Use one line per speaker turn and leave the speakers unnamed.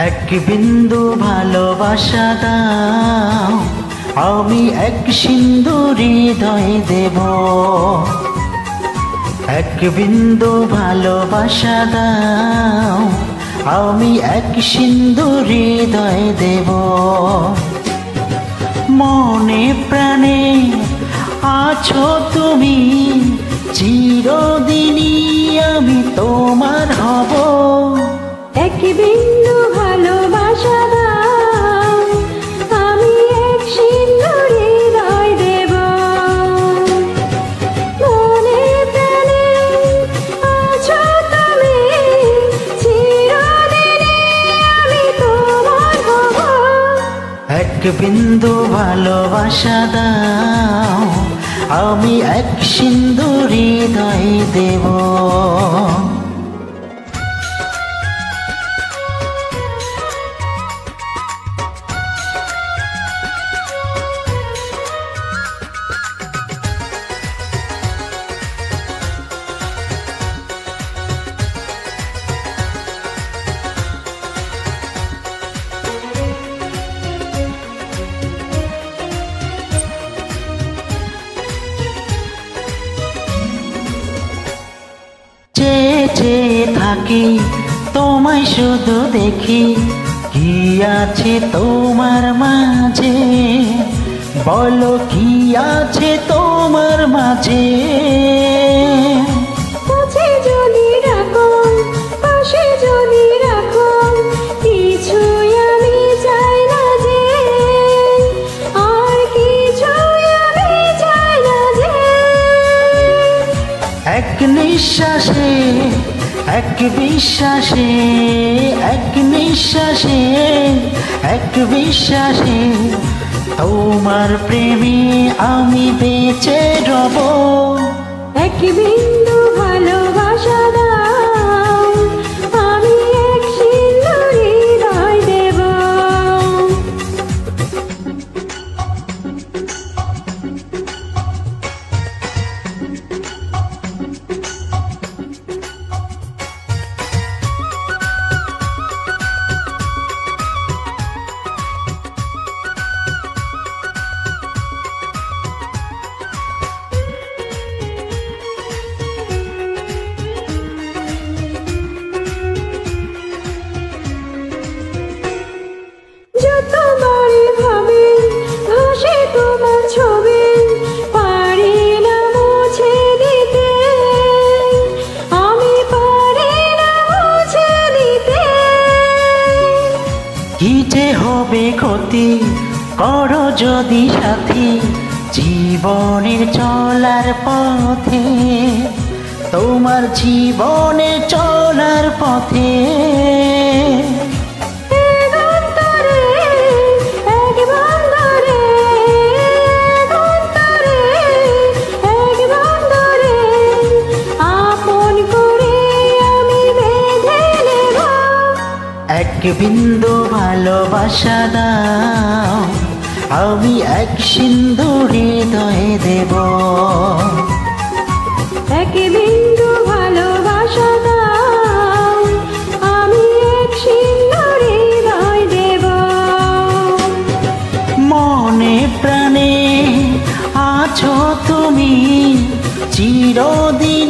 এক বিন্দু ভালোবাসা দাও, আমি এক সিন্ধু হৃদয় দেব। এক বিন্দু ভালোবাসা দাও, আমি এক সিন্ধু হৃদয় দেব। মনে প্রাণে আছো তুমি, চিরদিনই আমি তোমার হব।
এক বিন্দু ভালোবাসা দাও, আমি এক সিন্ধু হৃদয় দেব। মনে প্রাণে আছো তুমি, চিরদিনই আমি তোমার হব।
এক বিন্দু ভালোবাসা দাও, আমি এক সিন্ধু হৃদয় দেব। চেয়ে থাকি তোমায় শুধু দেখি, কি আছে তোমার মাঝে, বলো কি আছে তোমার মাঝে।
কাছে যদি রাখো, পাশে যদি রাখো, কিছুই আমি চাই না যে, আর কিছুই আমি চাই না যে।
এক নিঃশ্বাসে, এক বিশ্বাসে, এক নিঃশ্বাসে, এক বিশ্বাসে, তোমার প্রেমে আমি বেঁচে রব।
এক বিন্দু ভালোবাসা দাও, আমি এক সিন্ধু হৃদয় দেব। যতবারই ভাবি ভাসে তোমার ছবি, পারি না মুছে দিতে, আমি পারি না মুছে দিতে।
কি যে হবে ক্ষতি, করো যদি সাথী, জীবনের চলার পথে, তোমার জীবনে চলার পথে। এক বিন্দু ভালোবাসা দাও, আমি এক সিন্ধু হৃদয় দেব।
এক বিন্দু ভালোবাসা দাও, আমি এক সিন্ধু হৃদয় দেব।
মনে প্রাণে আছো তুমি, চিরদিন